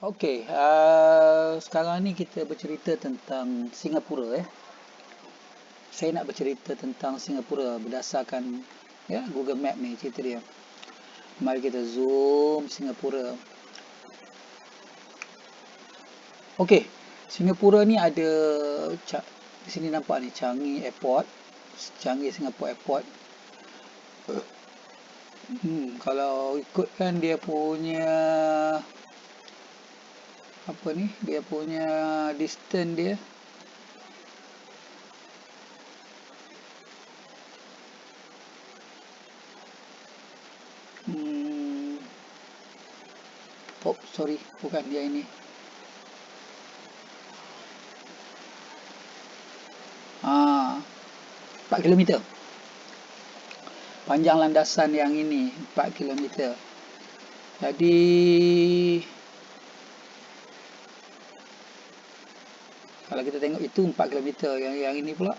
Okey, sekarang ni kita bercerita tentang Singapura. Saya nak bercerita tentang Singapura berdasarkan Google Map ni cerita dia. Mari kita zoom Singapura. Okey, Singapura ni ada di sini nampak ni Changi Airport, Changi Singapore Airport. Kalau ikutkan dia punya dia punya distance dia. Sorry, bukan dia ini. 4 km. Panjang landasan yang ini 4 km. Jadi kalau kita tengok itu 4 km, yang ini pula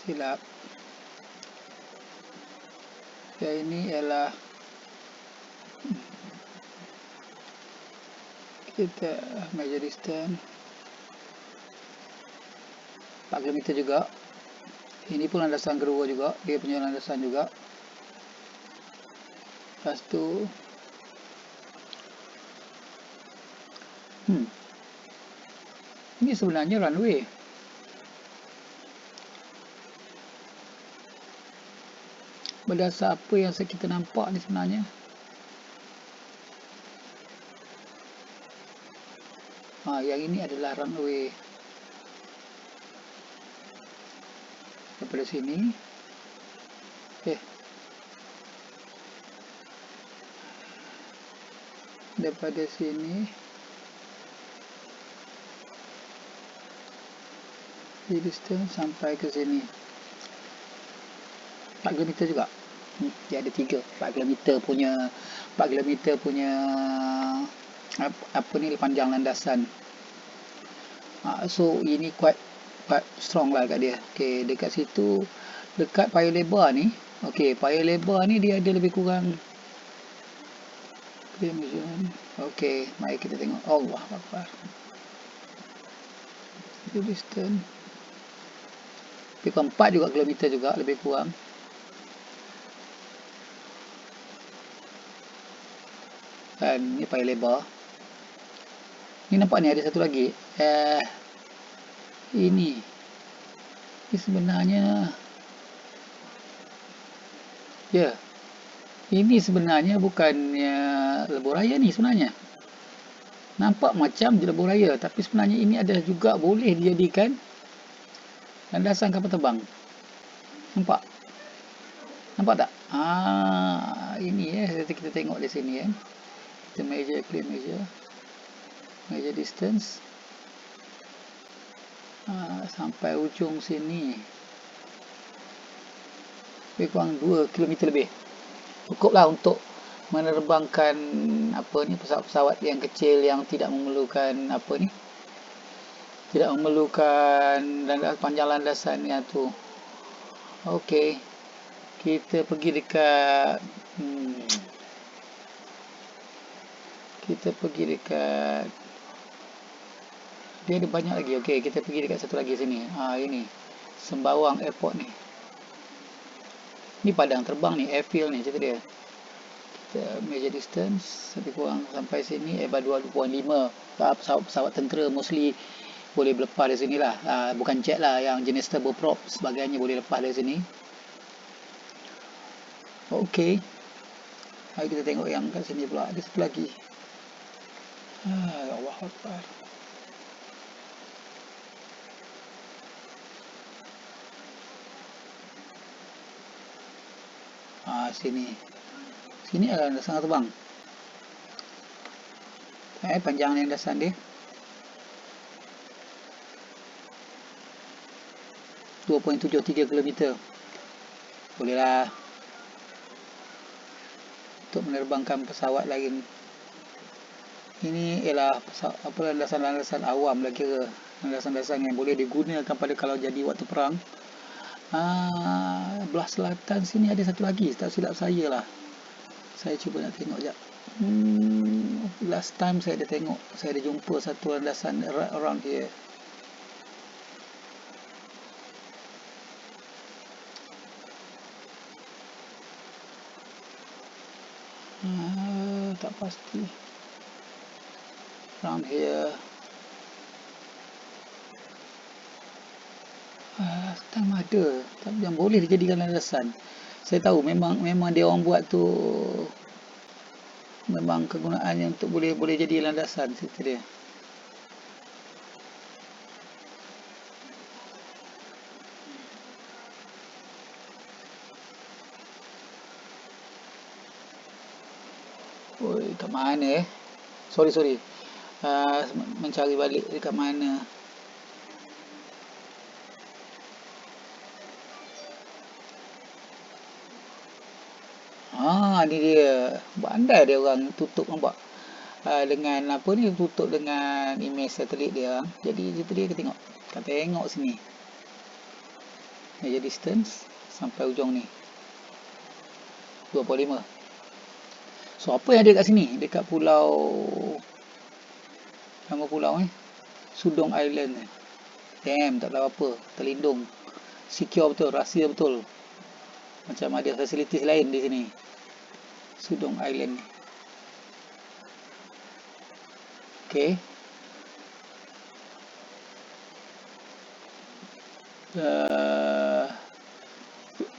silap. Yang ini ialah kita measure distance 4 km juga. Ini pun landasan kedua juga, dia punya landasan juga. Lepas tu ini sebenarnya runway. Berdasar apa yang kita nampak ni sebenarnya, yang ini adalah runway. Daripada sini daripada sini di distance sampai ke sini 4 km juga. Dia ada 4 km punya panjang landasan. So ini quite strong lah kat dia. Okey, dekat situ, dekat Paya Lebar ni, Paya Lebar ni dia ada lebih kurang. Okey, mari kita tengok. Allah Akbar. Distance lebih kurang 4 juga kilometer juga, lebih kurang. Dan ni Paya Lebar. Ni nampak ni ada satu lagi. Ini sebenarnya ini sebenarnya bukannya lebuh raya ni sebenarnya. Nampak macam je lebuh raya, tapi sebenarnya ini ada juga boleh dijadikan landasan kapal terbang. Nampak tak? Ini kita tengok di sini kita measure distance sampai ujung sini lebih kurang 2 km lebih. Cukuplah untuk menerbangkan pesawat-pesawat yang kecil yang tidak memerlukan panjang landasan yang tu. Okey, kita pergi dekat dia ada banyak lagi. Okey, kita pergi dekat satu lagi sini. Ini Sembawang Airport ni. Ni padang terbang ni, airfield ni cerita dia. Kita measure distance lebih kurang sampai sini 2.5. Pesawat tentera mostly boleh berlepas dari sini lah. Bukan jet lah, yang jenis turboprop sebagainya boleh lepas dari sini. Okey, mari kita tengok yang kat sini pula. Ada satu lagi. Allah Akbar. Sini adalah landasan terbang. Panjang landasan dia 2.73 km. Bolehlah untuk menerbangkan pesawat lain. Ini ialah landasan-landasan awam lah kira. Landasan-landasan yang boleh digunakan pada kalau jadi waktu perang. Belah selatan sini ada satu lagi, tak silap saya lah. Saya cuba nak tengok sekejap. Last time saya ada tengok, saya ada jumpa satu landasan around here. Tak pasti. Around here. Last time ada, tapi yang boleh dijadikan landasan. Saya tahu memang dia orang buat tu memang kegunaannya untuk boleh jadi landasan situ dia. Oi, kat mana Sorry. Mencari balik dekat mana. Ni dia. Bandai dia orang tutup, nampak. Dengan apa ni, tutup dengan image satelit dia. Jadi situ dia kita tengok. Kita tengok sini. Measure distance sampai ujung ni. 25. So apa yang ada kat sini? Dekat pulau, nama pulau ni, Sudong Island. Damn, tak tahu apa. Terlindung. Secure betul, rahsia betul. Macam ada facilities lain di sini. Sudong Island. Okay.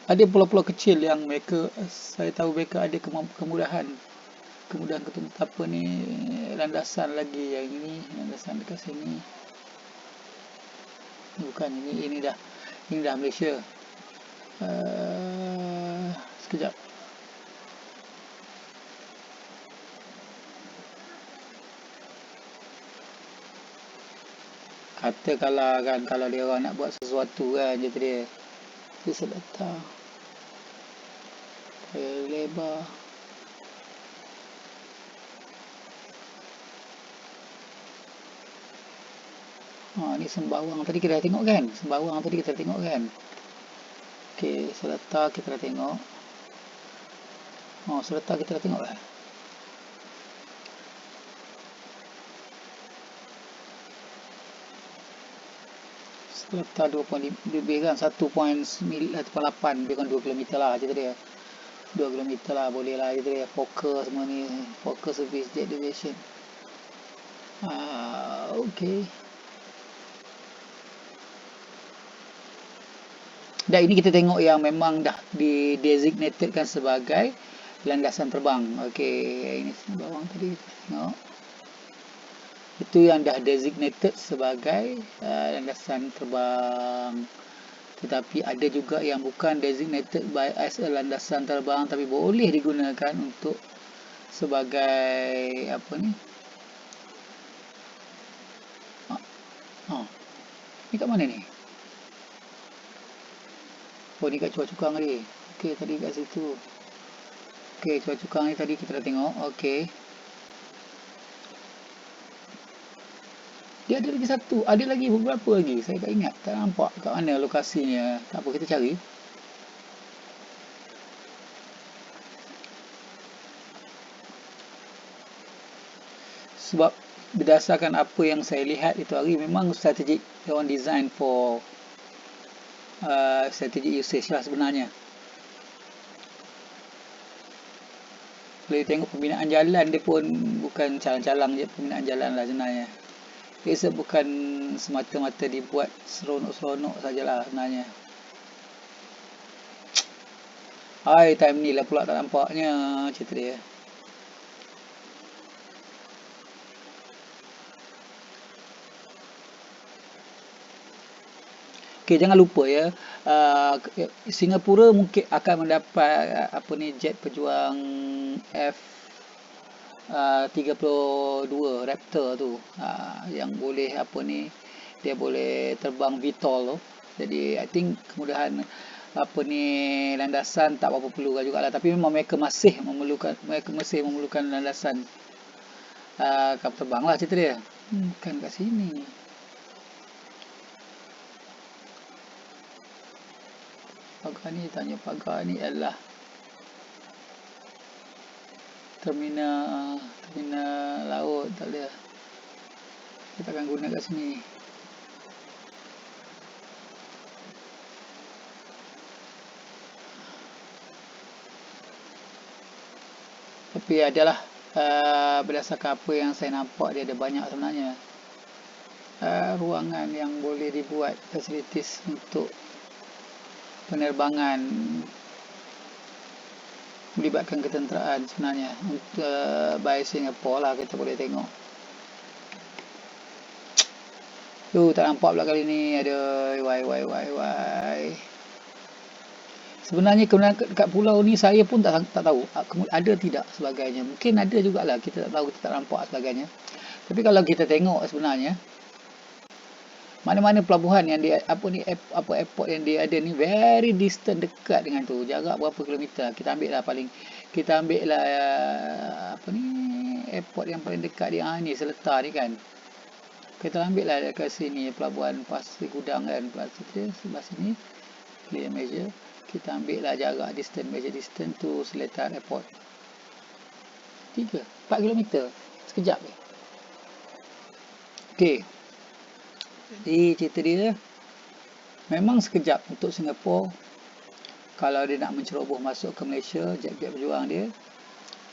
Ada pulau-pulau kecil yang mereka, saya tahu mereka ada kemudahan untuk apa ni, landasan lagi. Yang ini landasan dekat sini. Bukan, ini dah Malaysia. Sekejap. Katakanlah kan, kalau dia orang nak buat sesuatu kan, je dia seletar lebar. Ni Sembawang tadi kita dah tengok kan. Okey, seletar kita dah tengok. Seletar kita dah tengok lah. Seletar 2.5 lebih kan, 1.8 lebih kan 2 km lah je dia. 2 km lah, boleh lah je dia. Fokus semua ni, focus service jet division. Okey. Dan ini kita tengok yang memang dah di-designated kan sebagai landasan terbang. Okey, ini Sembawang tadi kita tengok. Itu yang dah designated sebagai landasan terbang. Tetapi ada juga yang bukan designated by as a landasan terbang, tapi boleh digunakan untuk sebagai apa ni? Ni kat mana ni? Ni kat Chua Chu Kang tadi. Okey, tadi kat situ. Okey, Chua Chu Kang ni tadi kita dah tengok. Okey. Dia ada lagi satu. Ada lagi beberapa lagi. Saya tak ingat. Tak nampak kat mana lokasinya. Tak apa, kita cari. Sebab berdasarkan apa yang saya lihat itu hari, memang strategik dia orang design for strategic usage lah sebenarnya. Boleh tengok pembinaan jalan dia pun bukan calang-calang je, pembinaan jalan lah sebenarnya. Dia bukan semata-mata dibuat seronok-seronok sajalah sebenarnya. Time ni lah pula tak nampaknya cerita dia. Okey, jangan lupa ya, Singapura mungkin akan mendapat jet pejuang F-32 Raptor tu, yang boleh dia boleh terbang VTOL tu. Jadi I think kemudahan landasan tak berapa perlu jugalah, tapi memang mereka masih memerlukan landasan kapal terbang lah cerita dia. Bukan kat sini. Pagar ni adalah terminal laut tak ada. Kita akan guna kat sini. Tapi adalah berdasarkan apa yang saya nampak, dia ada banyak sebenarnya ruangan yang boleh dibuat facilities untuk penerbangan melibatkan ketenteraan sebenarnya. Untuk by Singapore lah kita boleh tengok. Tak nampak pula kali ni. Aduh, why. Sebenarnya kat pulau ni saya pun tak tahu ada tidak sebagainya. Mungkin ada jugalah, kita tak tahu, kita tak nampak sebagainya. Tapi kalau kita tengok sebenarnya, mana-mana pelabuhan yang dia airport yang dia ada ni very distant, dekat dengan tu, jarak berapa kilometer. Kita ambil lah airport yang paling dekat dia ni, Seletar ni kan. Kita ambil lah dekat sini, pelabuhan Pasir Gudang kan, sebelah sini clear measure. Kita ambil lah jarak measure distance tu Seletar Airport, 4 kilometer, sekejap je. Okey, jadi cerita dia memang sekejap untuk Singapura. Kalau dia nak menceroboh masuk ke Malaysia, jet-jet berjuang dia,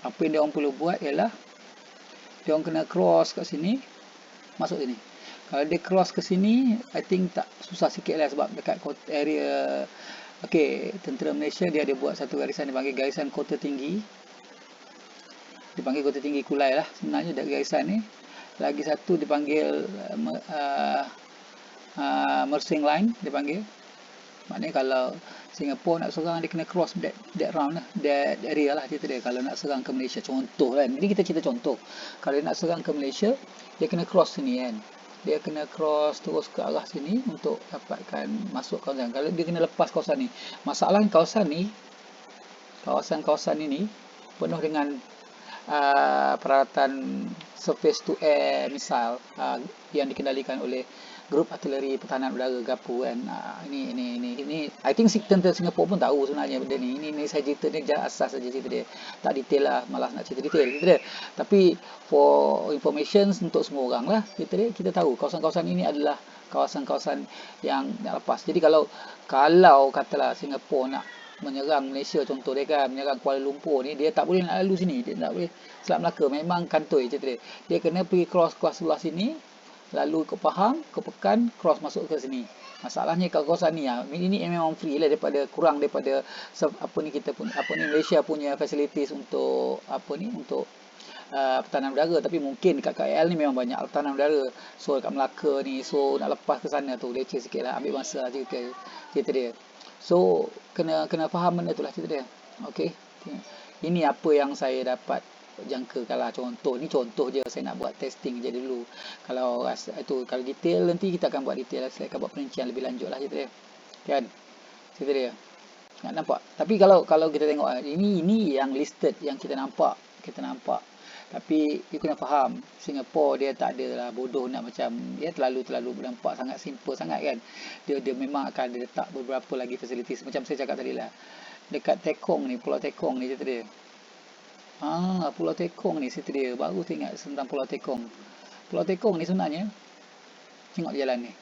apa yang dia orang perlu buat ialah dia orang kena cross kat sini, masuk sini. Kalau dia cross ke sini, I think tak susah sikit lah, sebab dekat area. Okey, tentera Malaysia dia ada buat satu garisan dipanggil garisan Kota Tinggi. Dipanggil Kota Tinggi Kulai lah sebenarnya dari garisan ni. Lagi satu dipanggil Mersing Line dipanggil. Maknanya kalau Singapura nak serang, dia kena cross that round lah, that area lah cerita dia. Kalau nak serang ke Malaysia, contoh kan, ini kita cerita contoh. Kalau dia nak serang ke Malaysia, dia kena cross sini kan. Dia kena cross terus ke arah sini untuk dapatkan masuk kawasan. Kalau dia kena lepas kawasan ni, masalahnya kawasan ni, kawasan ini penuh dengan peralatan surface to air missile yang dikendalikan oleh grup artileri pertahanan udara GAPU kan. Ini I think tentera Singapura pun tahu sebenarnya benda ni. Ini saya cerita ni asas saja cerita dia. Tak detail lah, malas nak cerita detail dia. Tapi for information untuk semua orang lah, kita tahu kawasan-kawasan ini adalah kawasan-kawasan yang nak lepas. Jadi kalau katalah Singapura nak menyerang Malaysia, contoh dia kan, menyerang Kuala Lumpur ni, dia tak boleh nak lalu sini, dia tak boleh Selat Melaka, memang kantoi cerita dia. Dia kena pergi cross sebelah sini, lalu ke Pahang, ke Pekan, cross masuk ke sini. Masalahnya kat kawasan ni ini memang free lah, kurang daripada Malaysia punya facilities untuk untuk pertahanan udara. Tapi mungkin dekat KL ni memang banyak pertahanan udara. So dekat Melaka ni, so nak lepas ke sana tu leceh sikit lah, ambil masa lah cerita dia. So kena faham benda tu lah cerita dia. Okey, ini apa yang saya dapat jangkakan lah. Contoh je, saya nak buat testing je dulu. Kalau detail nanti kita akan buat detail lah. Saya akan buat perincian lebih lanjut lah cerita dia kan, cerita dia. Nampak? Tapi kalau kita tengok ini yang listed, yang kita nampak. Tapi you kena faham, Singapura dia tak ada lah bodoh nak macam dia terlalu nampak sangat simple sangat kan. Dia memang akan ada letak beberapa lagi facilities. Macam saya cakap tadi lah, dekat Tekong ni, Pulau Tekong ni cerita dia. Pulau Tekong ni cerita dia. Baru teringat tentang Pulau Tekong. Pulau Tekong ni sebenarnya, tengok jalan ni.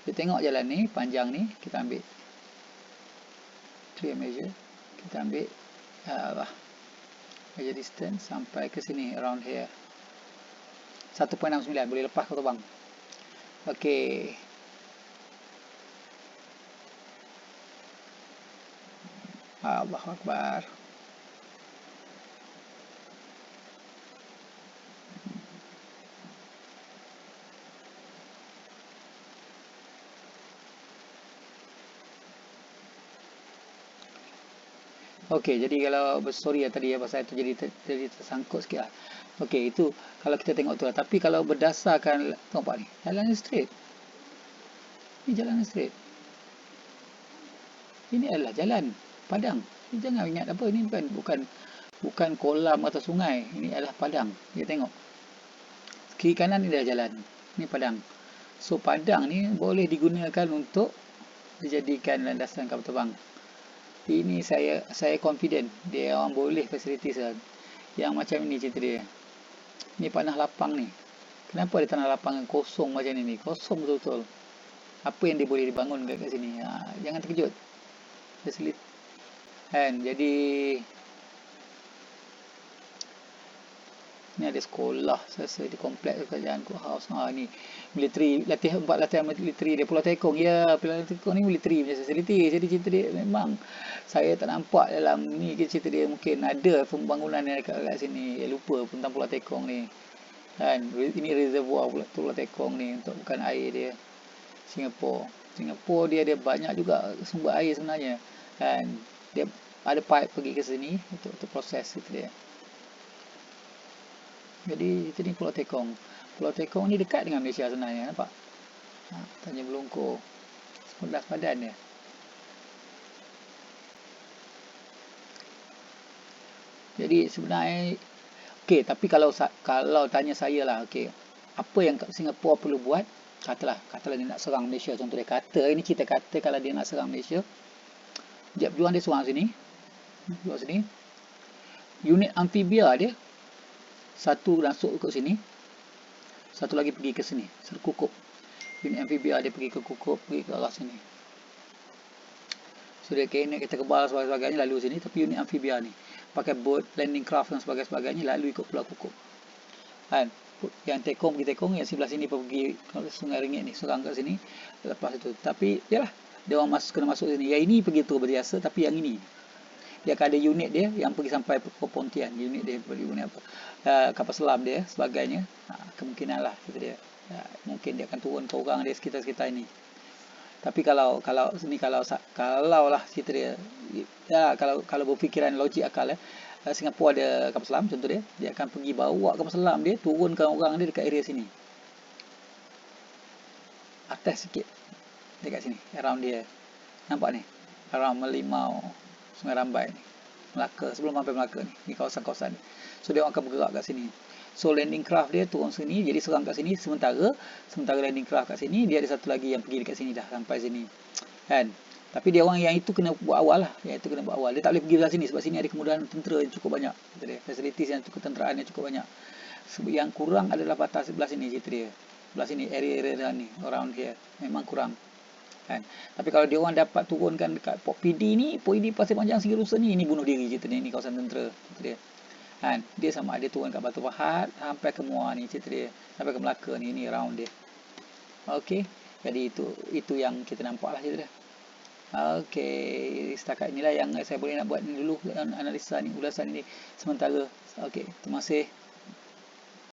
Kita tengok jalan ni, panjang ni, kita ambil clear measure. Kita ambil measure distance sampai ke sini, around here 1.69, boleh lepas kau terbang. Okey, Allahu Akbar. Okey, jadi kalau sorry tadi pasal itu jadi tersangkut sikit lah. Okey, itu kalau kita tengok tu lah. Tapi kalau berdasarkan, nampak ni, jalan straight. Ini jalan straight. Ini adalah jalan padang. Ini jangan ingat apa, ini bukan kolam atau sungai. Ini adalah padang. Kita tengok. Kiri kanan ni adalah jalan. Ini padang. So padang ni boleh digunakan untuk dijadikan landasan kapal terbang. Ini saya confident dia orang boleh facilities lah. yang macam ini cerita dia. Ni tanah lapang ni. Kenapa ada tanah lapang yang kosong macam ni? Kosong betul-betul. Apa yang dia boleh dibangun kat sini? Jangan terkejut. Kan? Jadi ni ada sekolah saya di kompleks kerajaan courthouse. Ni military, latihan military dia, Pulau Tekong. Ya, Pulau Tekong ni military punya facility. Jadi cerita dia memang saya tak nampak dalam ni cerita dia, mungkin ada pembangunan yang kat sini. Lupa tentang Pulau Tekong ni. Kan, ini reservoir Pulau Tekong ni untuk bukan air dia. Singapura dia ada banyak juga sumber air sebenarnya. Kan, dia ada pipe pergi ke sini untuk proses itu dia. Jadi itu ni Pulau Tekong. Pulau Tekong ni dekat dengan Malaysia sebenarnya, nampak? Tanjung Melongkor. 11 badan dia. Jadi sebenarnya okey, tapi kalau tanya saya lah, okey, apa yang Singapura perlu buat? Katalah dia nak serang Malaysia, contoh dia kata, ini kita kata kalau dia nak serang Malaysia, juang dia serang sini. Unit amfibia dia satu masuk ke sini, satu lagi pergi ke sini, Kukup. Unit amfibia dia pergi ke Kukup, pergi ke arah sini. So dia kena kita kebal sebagainya lalu sini, tapi unit amfibia ni pakai boat, landing craft dan sebagainya lalu ikut Pulau Kukup. Kan? Yang Tekong pergi Tekong, yang sebelah sini pergi Sungai Ringit ni, serang kat sini. Lepas itu, tapi yalah, dia orang kena masuk sini. Yang ini pergi tu berjasa, tapi yang ini dia akan ada unit dia yang pergi sampai ke Pontian, unit dia unit apa, kapal selam dia sebagainya. Kemungkinan lah kita dia, mungkin dia akan turun ke orang dia sekitar ini. Tapi kalau lah cerita dia, ya, kalau berfikiran logik akal, Singapura ada kapal selam contoh dia akan pergi bawa kapal selam dia turunkan orang dia dekat area sini, atas sikit dekat sini, around dia, nampak ni, around Melimau, Sungai Rambai ni, Melaka, sebelum sampai Melaka ni kawasan-kawasan ni. So dia orang akan bergerak kat sini. So landing craft dia turun sini, jadi serang kat sini, sementara landing craft kat sini, dia ada satu lagi yang pergi dekat sini dah sampai sini. Kan? Tapi dia orang yang itu kena buat awal lah, Dia tak boleh pergi belah sini sebab sini ada kemudahan tentera yang cukup banyak. Facilities yang cukup, ketenteraan yang cukup banyak. Yang kurang adalah batas sebelah sini cerita dia. Sebelah sini area ni, around here memang kurang. Kan? Tapi kalau dia orang dapat turunkan dekat Port PD ni, Pasir Panjang Sigi Rusa ni, ini bunuh diri cerita dia, ni kawasan tentera cerita dia. Kan? Dia sama ada turun kat Batu Pahat sampai ke Muar ni cerita dia, sampai ke Melaka ni around dia. Okey, jadi itu yang kita nampak lah cerita dia. Okey, setakat inilah yang saya boleh nak buat ni dulu, analisa ni, ulasan ni sementara. Okey, terima kasih.